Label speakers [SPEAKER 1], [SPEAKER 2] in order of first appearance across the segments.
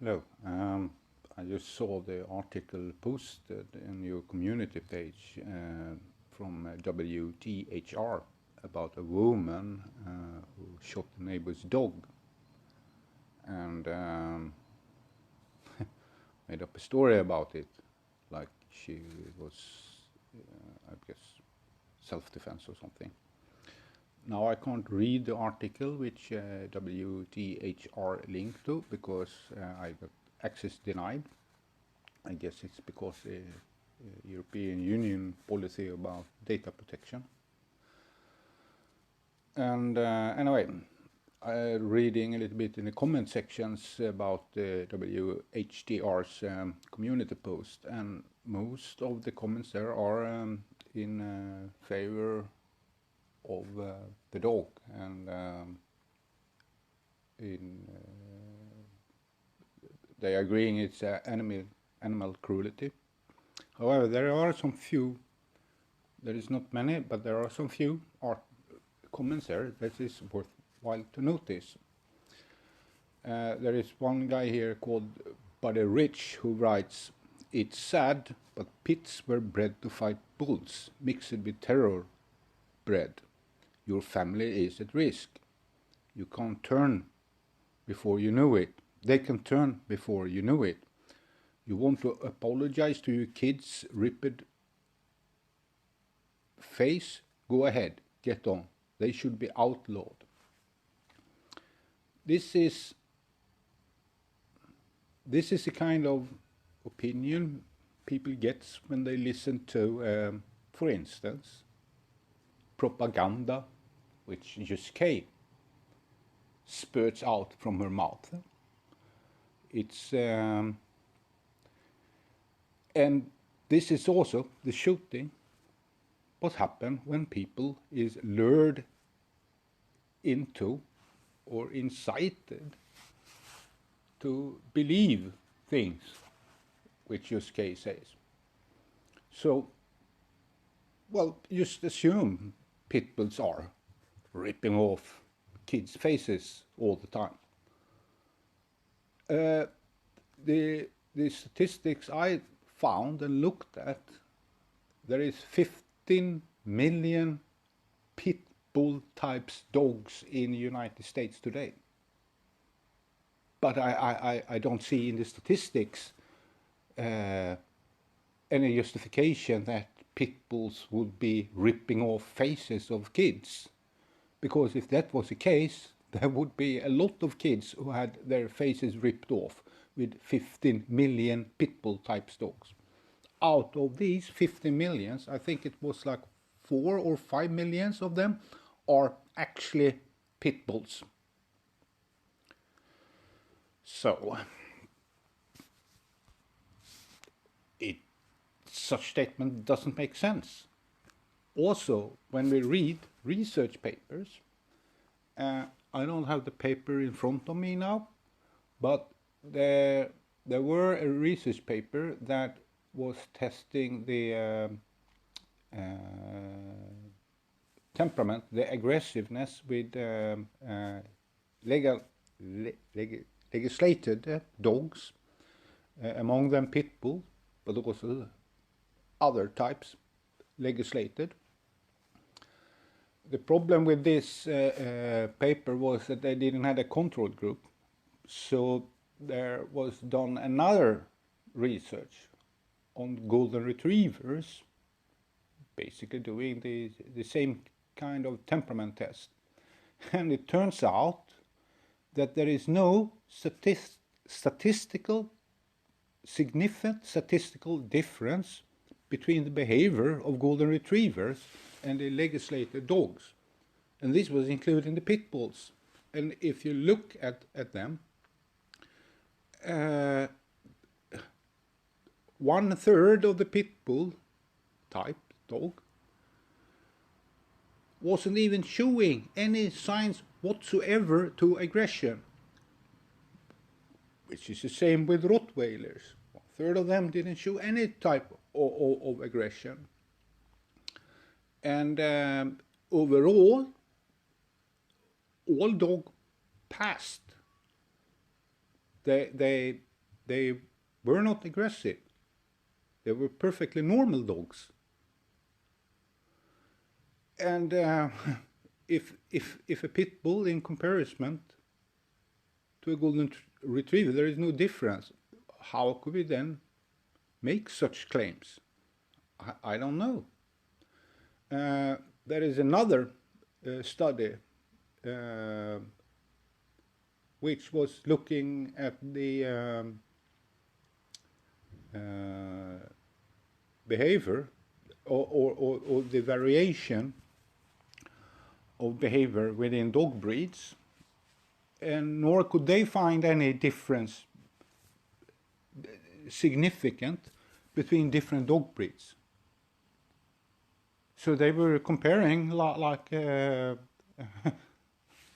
[SPEAKER 1] Hello. I just saw the article posted in your community page from WTHR about a woman who shot the neighbor's dog and made up a story about it, like she was, I guess, self-defense or something. Now I can't read the article which WTHR linked to because I got access denied. I guess it's because the European Union policy about data protection. And anyway, reading a little bit in the comment sections about the WHTR's community post, and most of the comments there are in favor of the dog, and they are agreeing it's animal cruelty. However, there are some few, there is not many, but there are some few comments there that is worthwhile to notice. There is one guy here called Buddy Rich who writes, "It's sad, but pits were bred to fight bulls, mixed with terror bred. Your family is at risk. You can't turn before you know it. They can turn before you know it. You want to apologize to your kids' ripped face? Go ahead, get on. They should be outlawed." This is the kind of opinion people get when they listen to, for instance, propaganda, which just Kay spurts out from her mouth. It's and this is also the shooting. What happens when people is lured into or incited to believe things which just Kay says. So, well, just assume pit bulls are ripping off kids' faces all the time. The statistics I found and looked at, there is 15 million pit bull types dogs in the United States today. But I don't see in the statistics any justification that pit bulls would be ripping off faces of kids. Because if that was the case, there would be a lot of kids who had their faces ripped off with 15 million pit bull type dogs. Out of these 15 millions, I think it was like 4 or 5 millions of them are actually pit bulls. So, such statement doesn't make sense. Also, when we read research papers, I don't have the paper in front of me now, but there were a research paper that was testing the temperament, the aggressiveness with legislated dogs, among them pit bull, but also other types legislated. The problem with this paper was that they didn't have a control group, so there was done another research on golden retrievers, basically doing the same kind of temperament test. And it turns out that there is no significant statistical difference between the behavior of golden retrievers and the legislated dogs. And this was including the pit bulls. And if you look at them, 1/3 of the pit bull type dog wasn't even showing any signs whatsoever to aggression, which is the same with Rottweilers. 1/3 of them didn't show any type of aggression. And overall, all dogs passed. They they were not aggressive. They were perfectly normal dogs. And if a pit bull in comparison to a golden retriever, there is no difference, how could we then make such claims? I don't know. There is another study which was looking at the behavior or the variation of behavior within dog breeds, and nor could they find any difference significant between different dog breeds. So they were comparing like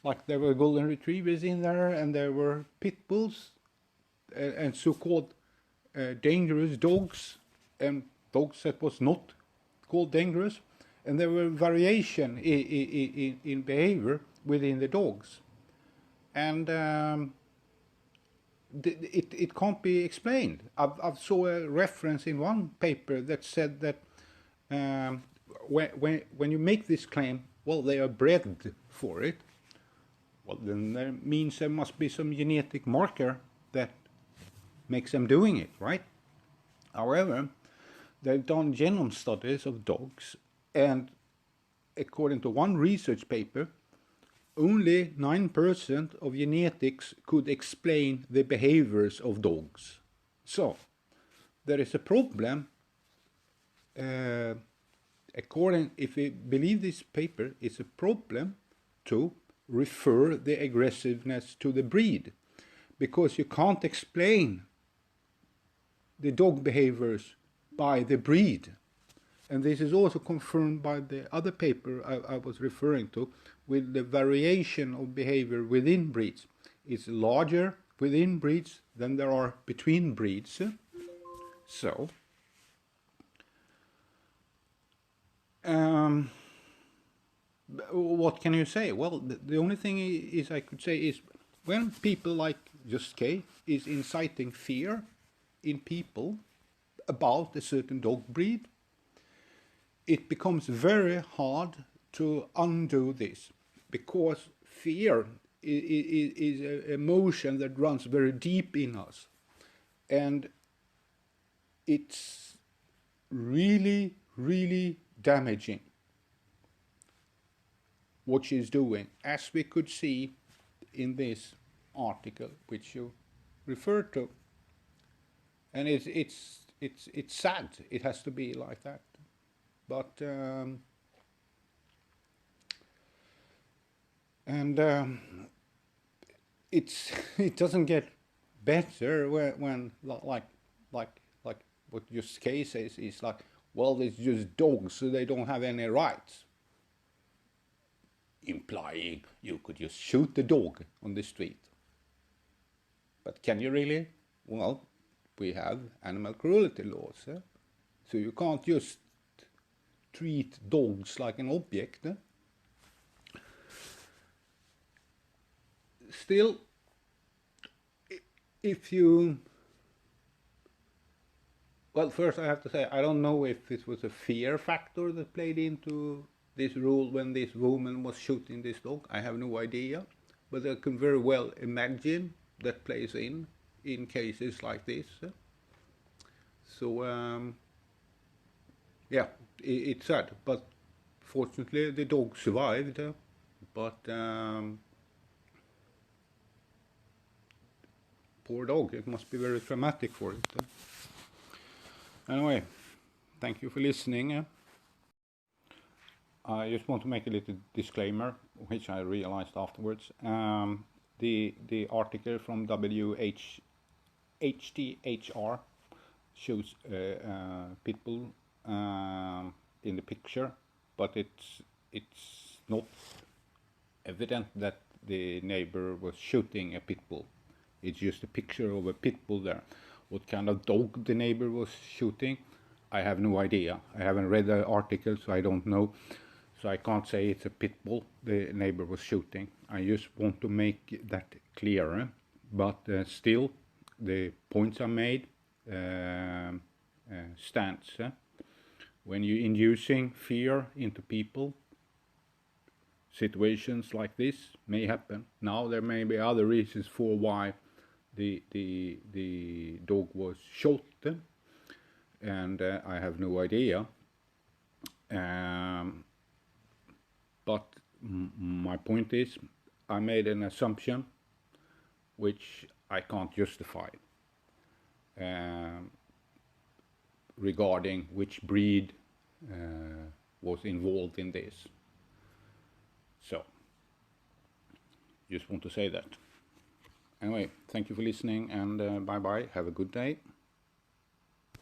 [SPEAKER 1] like there were golden retrievers in there, and there were pit bulls and so-called dangerous dogs, and dogs that was not called dangerous, and there were variation in behavior within the dogs, and it can't be explained. I've saw a reference in one paper that said that when you make this claim, well, they are bred for it. Well, then that means there must be some genetic marker that makes them doing it, right? However, they've done genome studies of dogs, and according to one research paper, only 9% of genetics could explain the behaviors of dogs. So, there is a problem. If we believe this paper, it's a problem to refer the aggressiveness to the breed, because you can't explain the dog behaviors by the breed. And this is also confirmed by the other paper I was referring to, with the variation of behavior within breeds. It's larger within breeds than there are between breeds. So, what can you say? Well, the only thing is I could say is, when people like Just K is inciting fear in people about a certain dog breed, it becomes very hard to undo this, because fear is an emotion that runs very deep in us, and it's really, really damaging what she's doing, as we could see in this article which you referred to. And it's sad. It has to be like that. But it doesn't get better when like what Just K says is like, well, it's just dogs, so they don't have any rights, implying you could just shoot the dog on the street. But can you really? Well, we have animal cruelty laws, so you can't just treat dogs like an object. Still, if you... Well, first I have to say, I don't know if it was a fear factor that played into this rule when this woman was shooting this dog. I have no idea, but I can very well imagine that plays in cases like this. So, yeah, it's sad, but fortunately the dog survived, but poor dog, it must be very traumatic for it. Anyway, thank you for listening. I just want to make a little disclaimer, which I realized afterwards. The article from HTHR shows pit bull in the picture, but it's not evident that the neighbor was shooting a pit bull. It's just a picture of a pit bull there. What kind of dog the neighbor was shooting, I have no idea. I haven't read the article, so I don't know. So I can't say it's a pit bull the neighbor was shooting. I just want to make that clearer. But still, the points I made stands. When you're inducing fear into people, situations like this may happen. Now there may be other reasons for why the dog was shot, and I have no idea. But my point is, I made an assumption which I can't justify regarding which breed was involved in this. So, just want to say that. Anyway, thank you for listening, and bye bye. Have a good day.